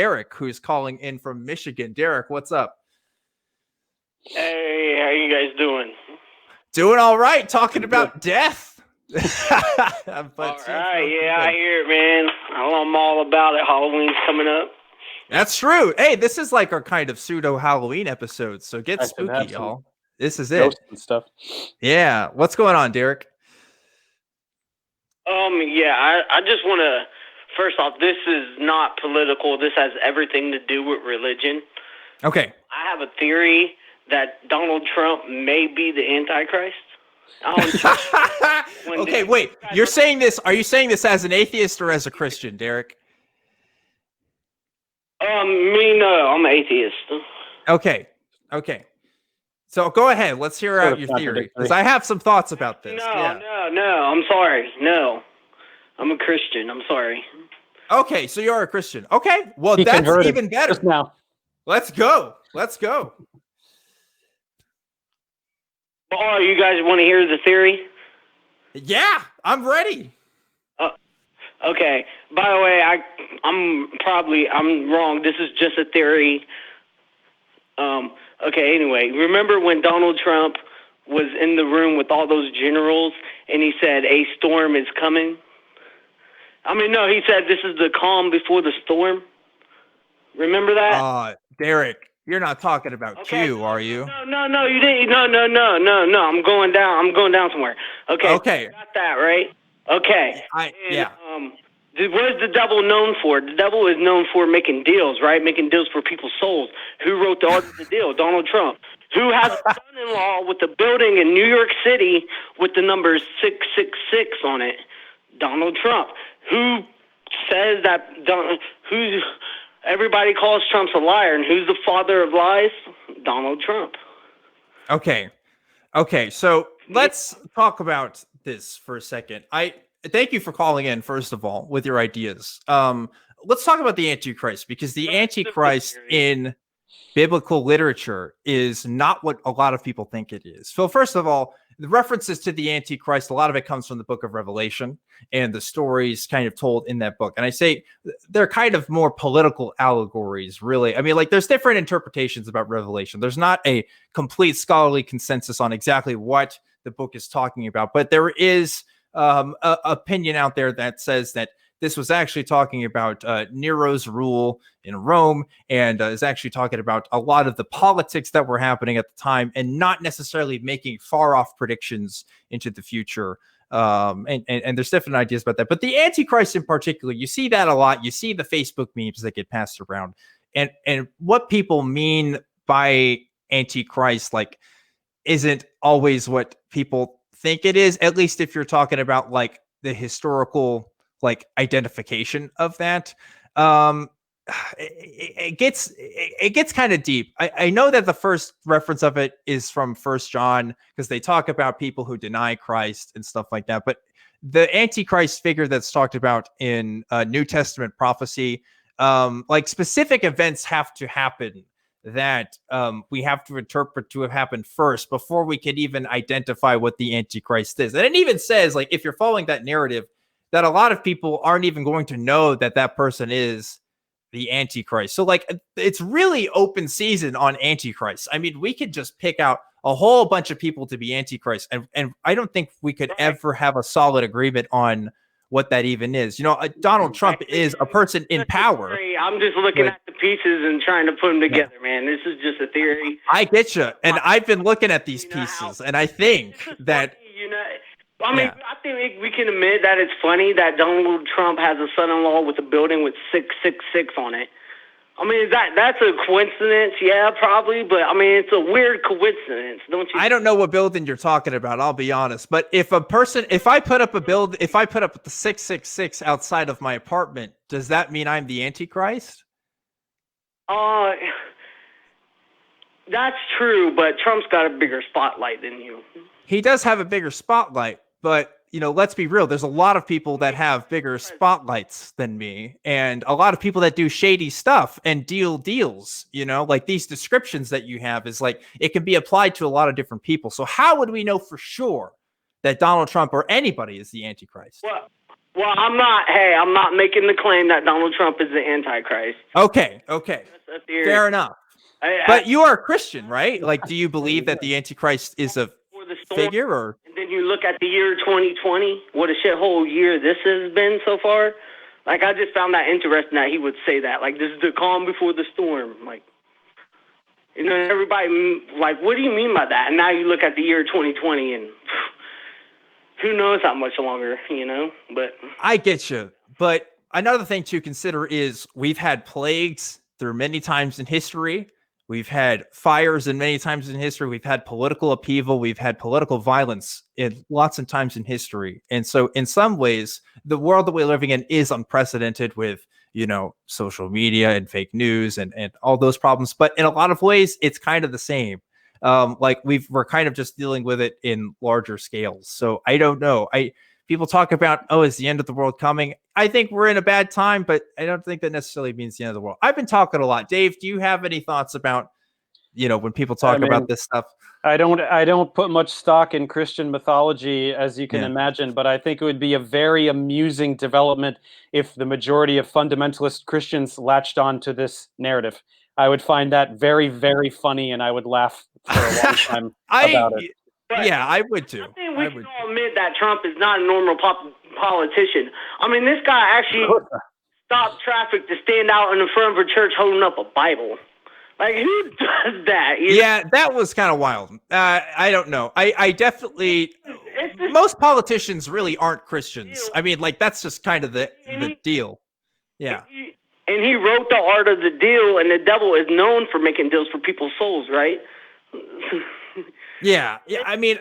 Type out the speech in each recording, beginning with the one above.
Derek, who's calling in from Michigan. Derek, what's up? Hey, how you guys doing? Doing all right. Talking about death. All right, yeah, I hear it, man. I'm all about it. Halloween's coming up. That's true. Hey, this is like our kind of pseudo Halloween episode, so get spooky, y'all. This is it. Ghosts and stuff. Yeah. What's going on, Derek? Yeah, I just want to, first off, this is not political. This has everything to do with religion. Okay. I have a theory that Donald Trump may be the Antichrist. Okay, wait. You're saying this, are you saying this as an atheist or as a Christian, Derek? No, I'm an atheist. Okay. So go ahead. Let's hear out your theory, because I have some thoughts about this. No, I'm sorry. No, I'm a Christian. I'm sorry. Okay, so you're a Christian. Okay, well, that's even better. Just now. Let's go. Oh, you guys want to hear the theory? Yeah, I'm ready. Okay. By the way, I'm wrong. This is just a theory. Okay. Anyway, remember when Donald Trump was in the room with all those generals and he said a storm is coming? No, he said this is the calm before the storm. Remember that? Derek, you're not talking about Q, are you? No, you didn't. No. I'm going down somewhere. Okay. You got that right. Okay. What is the devil known for? The devil is known for making deals, right? Making deals for people's souls. Who wrote the deal? Donald Trump. Who has a son-in-law with a building in New York City with the number 666 on it? Donald Trump. Who says that? Everybody calls Trump's a liar, and who's the father of lies? Donald Trump. Okay. So let's talk about this for a second. Thank you for calling in, first of all, with your ideas. Let's talk about the Antichrist, because the Antichrist in biblical literature is not what a lot of people think it is. So first of all, the references to the Antichrist, a lot of it comes from the book of Revelation and the stories kind of told in that book. And I say they're kind of more political allegories, really. There's different interpretations about Revelation. There's not a complete scholarly consensus on exactly what the book is talking about, but there is a opinion out there that says that this was actually talking about Nero's rule in Rome, and is actually talking about a lot of the politics that were happening at the time, and not necessarily making far-off predictions into the future. And there's different ideas about that. But the Antichrist in particular, you see that a lot. You see the Facebook memes that get passed around. And what people mean by Antichrist, isn't always what people think it is, at least if you're talking about the historical identification of that. It gets kind of deep. I know that the first reference of it is from 1 John, because they talk about people who deny Christ and stuff like that. But the Antichrist figure that's talked about in New Testament prophecy, specific events have to happen that we have to interpret to have happened first before we can even identify what the Antichrist is. And it even says, if you're following that narrative, that a lot of people aren't even going to know that that person is the Antichrist. So it's really open season on Antichrist. We could just pick out a whole bunch of people to be Antichrist. And I don't think we could ever have a solid agreement on what that even is. Donald Trump is a person in power. I'm just looking at the pieces and trying to put them together, man. This is just a theory. I get you. And I've been looking at these pieces, and I think that... I think we can admit that it's funny that Donald Trump has a son-in-law with a building with 666 on it. That's a coincidence, yeah, probably, but it's a weird coincidence, don't you? I don't know what building you're talking about, I'll be honest. But if I put up the 666 outside of my apartment, does that mean I'm the Antichrist? That's true, but Trump's got a bigger spotlight than you. He does have a bigger spotlight, but let's be real. There's a lot of people that have bigger spotlights than me, and a lot of people that do shady stuff and deals. These descriptions that you have is it can be applied to a lot of different people. So how would we know for sure that Donald Trump or anybody is the Antichrist? Well, I'm not making the claim that Donald Trump is the Antichrist. Okay. Fair enough. But you are a Christian, right? Like, do you believe that the Antichrist is a figure, or? And then you look at the year 2020, what a shithole year this has been so far. Like, I just found that interesting that he would say that. Like, this is the calm before the storm. Like, you know, everybody, like, what do you mean by that? And now you look at the year 2020 and who knows how much longer, you know? But I get you. But another thing to consider is we've had plagues through many times in history. We've had fires in many times in history. We've had political upheaval. We've had political violence in lots of times in history. And so in some ways, the world that we're living in is unprecedented with, you know, social media and fake news and all those problems. But in a lot of ways, it's kind of the same. Like we're kind of just dealing with it in larger scales. So I don't know. People talk about, oh, is the end of the world coming? I think we're in a bad time, but I don't think that necessarily means the end of the world. I've been talking a lot. Dave, do you have any thoughts about, you know, when people talk about this stuff? I don't put much stock in Christian mythology, as you can imagine, but I think it would be a very amusing development if the majority of fundamentalist Christians latched on to this narrative. I would find that very, very funny, and I would laugh for a long time about it. Yeah, I would too. I think we can all admit that Trump is not a normal politician. I mean, this guy actually stopped traffic to stand out in the front of a church holding up a Bible. Like, who does that? Yeah, that was kind of wild. I don't know. I definitely... most politicians really aren't Christians. I mean, like, that's just kind of the deal. Yeah. And he wrote The Art of the Deal, and the devil is known for making deals for people's souls, right? Yeah. I mean,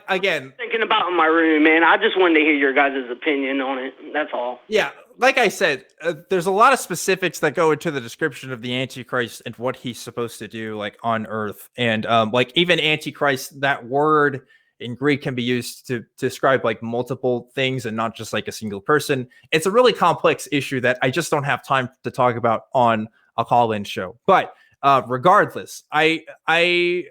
again, thinking about in my room, man. I just wanted to hear your guys' opinion on it. That's all. Yeah, like I said, there's a lot of specifics that go into the description of the Antichrist and what he's supposed to do, like on Earth, and like even Antichrist. That word in Greek can be used to describe like multiple things and not just like a single person. It's a really complex issue that I just don't have time to talk about on a call-in show. But regardless, I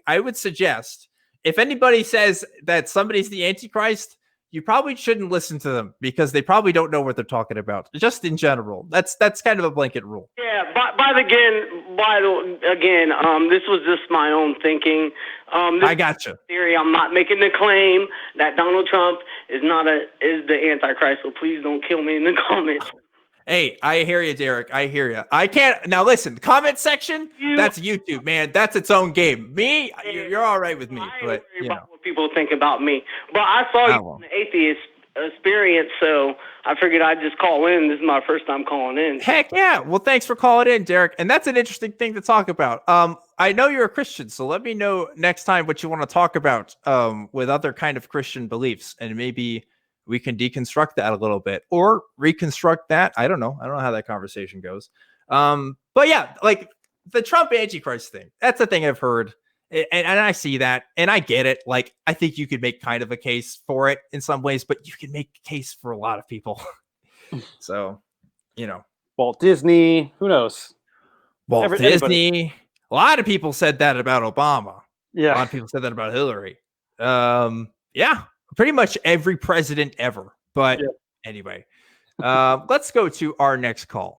would suggest, if anybody says that somebody's the Antichrist, you probably shouldn't listen to them because they probably don't know what they're talking about. Just in general, that's kind of a blanket rule. Yeah, again, this was just my own thinking. I gotcha. Theory. I'm not making the claim that Donald Trump is the Antichrist. So please don't kill me in the comments. Hey, I hear you, Derek. I hear you. I can't. Now, listen, the comment section, that's YouTube, man. That's its own game. Me, you're all right with me. But, you know. What people think about me. But I saw you in the atheist experience, so I figured I'd just call in. This is my first time calling in. Heck yeah. Well, thanks for calling in, Derek. And that's an interesting thing to talk about. I know you're a Christian, so let me know next time what you want to talk about with other kind of Christian beliefs, and maybe we can deconstruct that a little bit or reconstruct that. I don't know how that conversation goes. But yeah, like the Trump Antichrist thing, that's the thing I've heard. And I see that and I get it. Like, I think you could make kind of a case for it in some ways, but you can make a case for a lot of people. So, you know, Walt Disney, who knows? Disney. A lot of people said that about Obama. Yeah. A lot of people said that about Hillary. Yeah. Pretty much every president ever. But anyway, let's go to our next call.